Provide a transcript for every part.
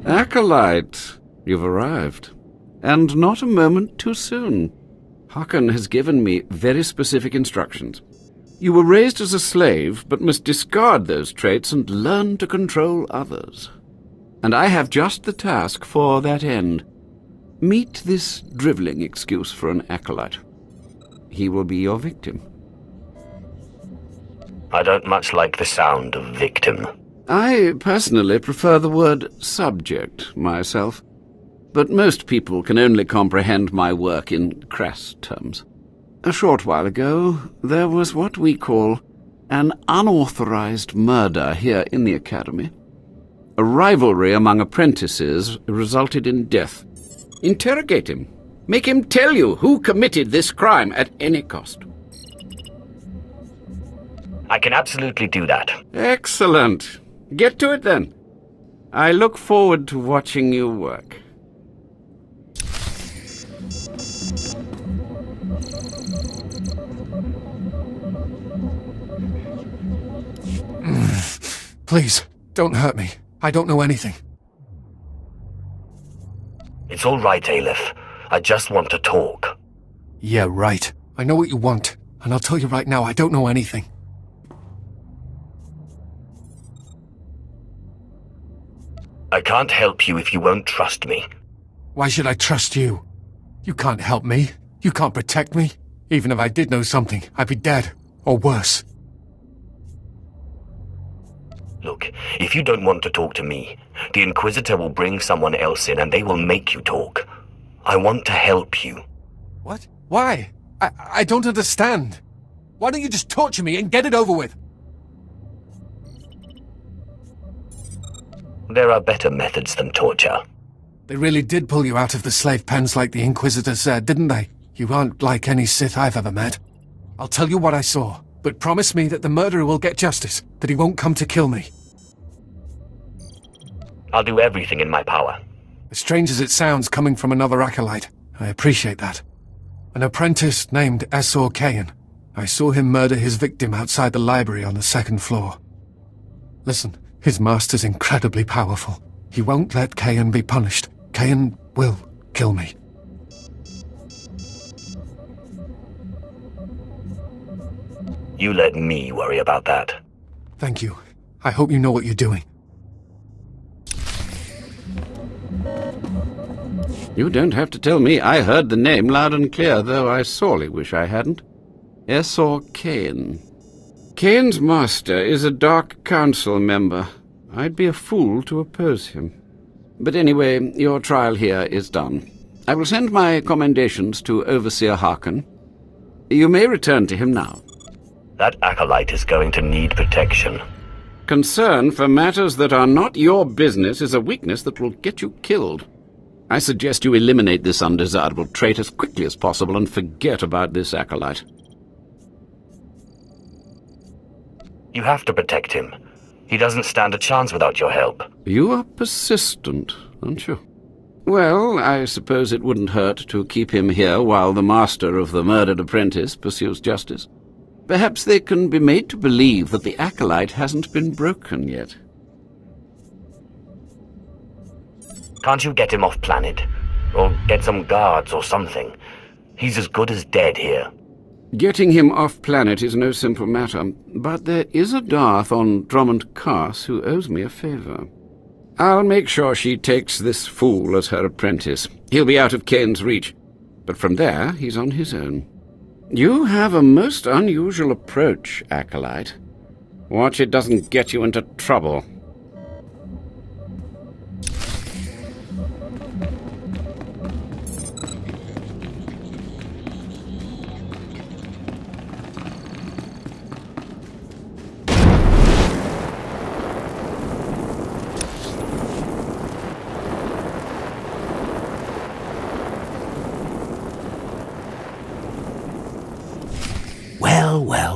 Acolyte, you've arrived. And not a moment too soon. Hakan has given me very specific instructions. You were raised as a slave, but must discard those traits and learn to control others. And I have just the task for that end. Meet this drivelling excuse for an acolyte. He will be your victim. I don't much like the sound of victim. I personally prefer the word subject myself, but most people can only comprehend my work in crass terms. A short while ago, there was what we call an unauthorized murder here in the Academy. A rivalry among apprentices resulted in death. Interrogate him. Make him tell you who committed this crime at any cost. I can absolutely do that. Excellent. Get to it then. I look forward to watching you work. Please, don't hurt me. I don't know anything. It's all right, Aleph. I just want to talk. Yeah, right. I know what you want, and I'll tell you right now, I don't know anything. I can't help you if you won't trust me. Why should I trust you? You can't help me. You can't protect me. Even if I did know something, I'd be dead. Or worse. Look, if you don't want to talk to me, the Inquisitor will bring someone else in and they will make you talk. I want to help you. What? Why? I don't understand. Why don't you just torture me and get it over with? There are better methods than torture. They really did pull you out of the slave pens like the Inquisitor said, didn't they? You aren't like any Sith I've ever met. I'll tell you what I saw, but promise me that the murderer will get justice, that he won't come to kill me. I'll do everything in my power. As strange as it sounds coming from another acolyte, I appreciate that. An apprentice named swtor. I saw him murder his victim outside the library on the second floor. Listen, his master's incredibly powerful. He won't let Kayan be punished. Kayan will kill me. You let me worry about that. Thank you. I hope you know what you're doing. You don't have to tell me. I heard the name loud and clear, though I sorely wish I hadn't. swtor. Kayan's master is a Dark Council member. I'd be a fool to oppose him. But anyway, your trial here is done. I will send my commendations to Overseer Hakan. You may return to him now. That acolyte is going to need protection. Concern for matters that are not your business is a weakness that will get you killed. I suggest you eliminate this undesirable trait as quickly as possible and forget about this acolyte. You have to protect him. He doesn't stand a chance without your help. You are persistent, aren't you? Well, I suppose it wouldn't hurt to keep him here while the master of the murdered apprentice pursues justice. Perhaps they can be made to believe that the acolyte hasn't been broken yet. Can't you get him off planet? Or get some guards or something? He's as good as dead here. Getting him off planet is no simple matter, but there is a Darth on Drummond Cass who owes me a favor. I'll make sure she takes this fool as her apprentice. He'll be out of Kane's reach, but from there he's on his own. You have a most unusual approach, acolyte. Watch it doesn't get you into trouble.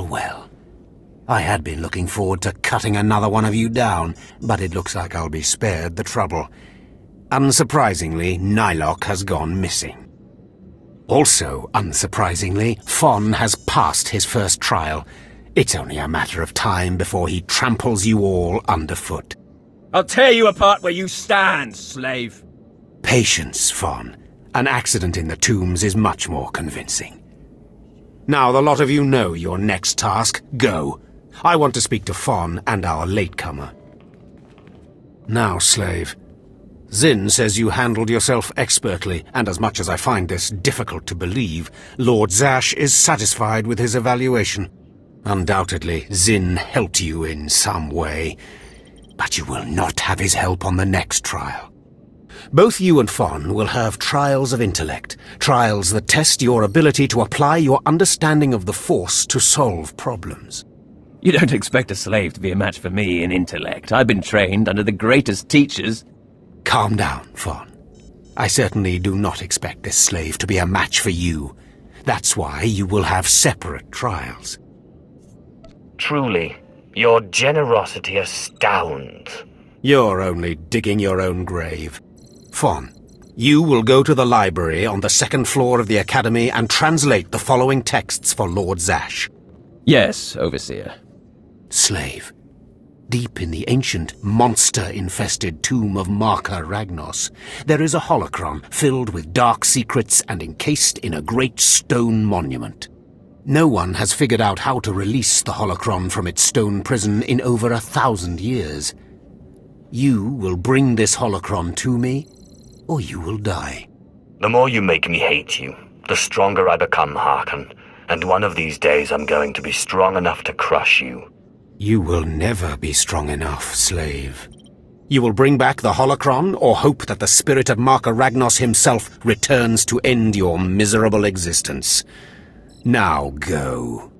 Well. I had been looking forward to cutting another one of you down, but it looks like I'll be spared the trouble. Unsurprisingly, Nylock has gone missing. Also, unsurprisingly, Fon has passed his first trial. It's only a matter of time before he tramples you all underfoot. I'll tear you apart where you stand, slave. Patience, Fawn. An accident in the tombs is much more convincing. Now the lot of you know your next task. Go. I want to speak to Fawn and our latecomer. Now, slave. Zin says you handled yourself expertly, and as much as I find this difficult to believe, Lord Zash is satisfied with his evaluation. Undoubtedly, Zin helped you in some way, but you will not have his help on the next trial. Both you and Fawn will have trials of intellect, trials that test your ability to apply your understanding of the Force to solve problems. You don't expect a slave to be a match for me in intellect. I've been trained under the greatest teachers. Calm down, Fawn. I certainly do not expect this slave to be a match for you. That's why you will have separate trials. Truly, your generosity astounds. You're only digging your own grave. Fawn, you will go to the library on the second floor of the Academy and translate the following texts for Lord Zash. Yes, Overseer. Slave, deep in the ancient, monster-infested tomb of Marka Ragnos, there is a holocron filled with dark secrets and encased in a great stone monument. No one has figured out how to release the holocron from its stone prison in over 1,000 years. You will bring this holocron to me, or you will die. The more you make me hate you, the stronger I become, Harkon. And one of these days I'm going to be strong enough to crush you. You will never be strong enough, slave. You will bring back the holocron, or hope that the spirit of Marka Ragnos himself returns to end your miserable existence. Now go.